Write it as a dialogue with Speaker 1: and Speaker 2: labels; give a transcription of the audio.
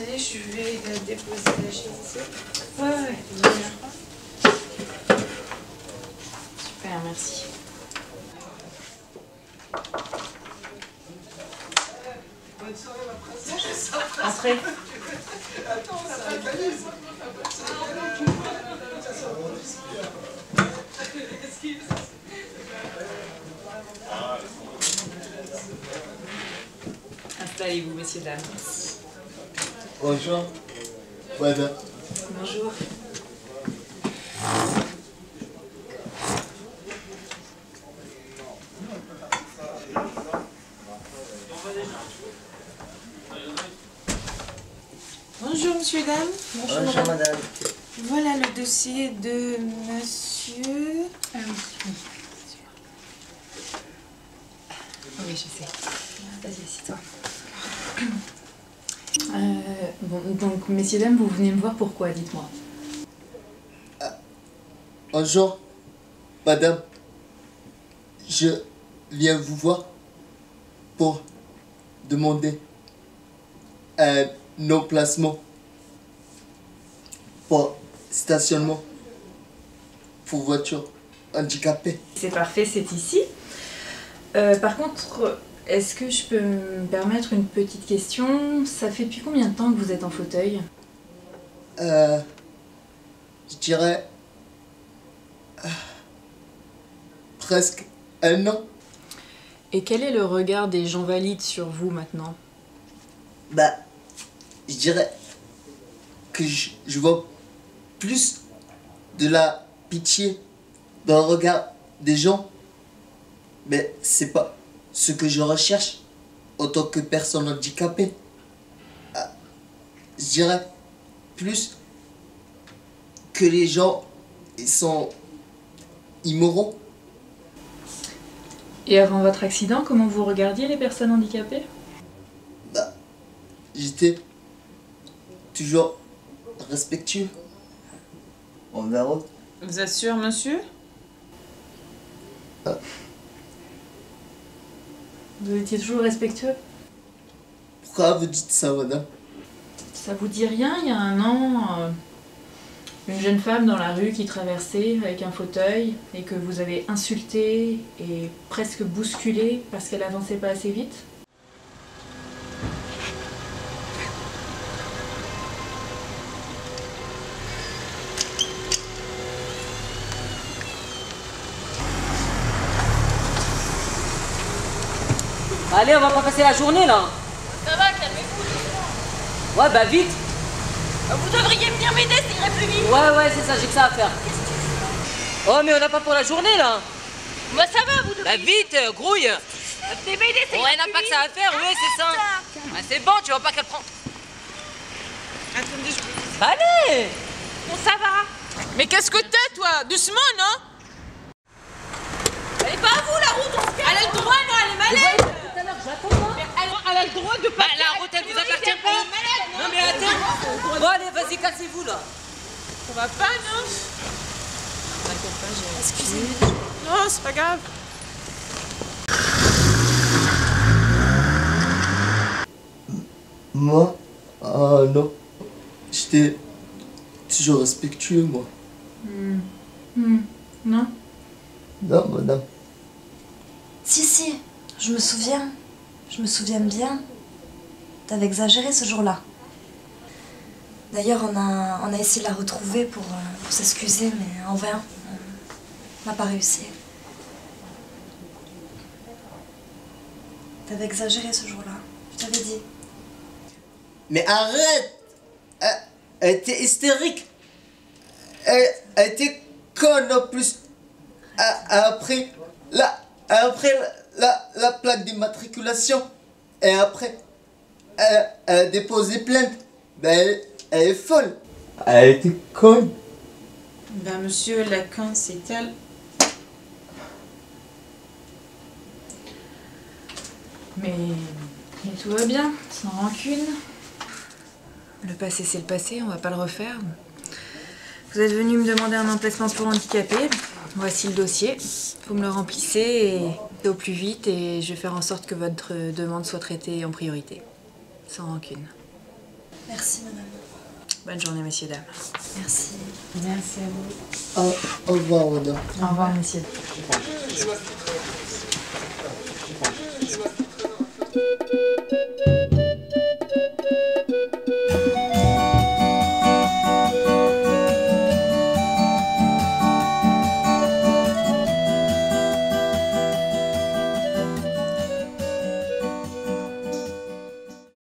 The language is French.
Speaker 1: Attendez, je vais déposer la chaise ici. Ouais.
Speaker 2: Super, merci.
Speaker 3: Bonne soirée, ma princesse.
Speaker 2: Entrez.
Speaker 3: Attends, ça va valise.
Speaker 2: Installez-vous, messieurs, dames.
Speaker 4: Bonjour. Madame.
Speaker 2: Bonjour.
Speaker 1: Bonjour, monsieur, dame.
Speaker 4: Bonjour, madame.
Speaker 1: Voilà le dossier de monsieur...
Speaker 2: Ah oui. Oui, je sais. Vas-y, assieds-toi. Bon, donc, messieurs, dames, vous venez me voir pourquoi, dites-moi.
Speaker 4: Bonjour, madame. Je viens vous voir pour demander un emplacement pour stationnement pour voiture handicapée.
Speaker 2: C'est parfait, c'est ici. Par contre, est-ce que je peux me permettre une petite question? Ça fait depuis combien de temps que vous êtes en fauteuil?
Speaker 4: Je dirais presque un an.
Speaker 2: Et quel est le regard des gens valides sur vous maintenant?
Speaker 4: Bah, je dirais que je vois plus de la pitié dans le regard des gens, mais c'est pas ce que je recherche en tant que personne handicapée. Je dirais plus que les gens ils sont immoraux.
Speaker 2: Et avant votre accident, comment vous regardiez les personnes handicapées?
Speaker 4: Bah, j'étais toujours respectueux envers eux.
Speaker 1: Vous êtes sûr, monsieur?
Speaker 2: Vous étiez toujours respectueux?
Speaker 4: Pourquoi vous dites ça, madame?
Speaker 2: Ça vous dit rien? Il y a un an, une jeune femme dans la rue qui traversait avec un fauteuil et que vous avez insulté et presque bousculé parce qu'elle avançait pas assez vite?
Speaker 5: Allez, on va pas passer la journée là.
Speaker 6: Ça va, calmez-vous.
Speaker 5: Ouais, bah vite.
Speaker 6: Vous devriez venir m'aider, ça irait plus vite.
Speaker 5: Ouais, c'est ça, j'ai que ça à faire. Oh, mais on n'a pas pour la journée là.
Speaker 6: Bah ça va, vous devriez...
Speaker 5: Bah vite, grouille.
Speaker 6: Venez m'aider, ça
Speaker 5: Ouais,
Speaker 6: irait
Speaker 5: on n'a
Speaker 6: plus
Speaker 5: pas que
Speaker 6: vite.
Speaker 5: ça à faire, ouais, c'est ça. Ah, c'est bon, tu vois pas qu'elle prend.
Speaker 1: Attendez, je vais...
Speaker 5: Allez.
Speaker 6: Bon, ça va.
Speaker 1: Mais qu'est-ce que t'as, toi? Doucement, non?
Speaker 6: Elle est pas à vous, la route, on se calme.
Speaker 1: Elle a le droit, non? Elle est malade.
Speaker 5: Tout à l'heure, j'attends, moi.
Speaker 1: Elle a le droit de
Speaker 5: Bah, la route, elle vous appartient pas. Non, mais attends. Bon, allez, vas-y, cassez-vous là.
Speaker 1: Ça va pas, non?
Speaker 2: T'inquiète pas, j'ai...
Speaker 1: Excusez-moi. Non, c'est pas grave.
Speaker 4: Moi? Ah non. J'étais toujours respectueux, moi.
Speaker 2: Non?
Speaker 4: Non, madame.
Speaker 7: Si, je me souviens. Je me souviens bien. T'avais exagéré ce jour-là. D'ailleurs, on a essayé de la retrouver pour s'excuser, mais en vain. On n'a pas réussi. T'avais exagéré ce jour-là. Je t'avais dit.
Speaker 4: Mais arrête! Elle était hystérique. Elle était conne en plus. Après la plaque d'immatriculation. Et après, elle a déposé plainte. Ben, elle est folle. Elle était conne.
Speaker 1: Ben, monsieur Lacan, c'est elle.
Speaker 2: Mais tout va bien, sans rancune. Le passé, c'est le passé, on va pas le refaire. Vous êtes venu me demander un emplacement pour handicapés. Voici le dossier. Vous me le remplissez au plus vite et je vais faire en sorte que votre demande soit traitée en priorité. Sans rancune.
Speaker 7: Merci, madame.
Speaker 2: Bonne journée, messieurs, dames.
Speaker 7: Merci.
Speaker 2: Merci à vous.
Speaker 4: Au revoir, madame.
Speaker 2: Au revoir, messieurs.
Speaker 3: Je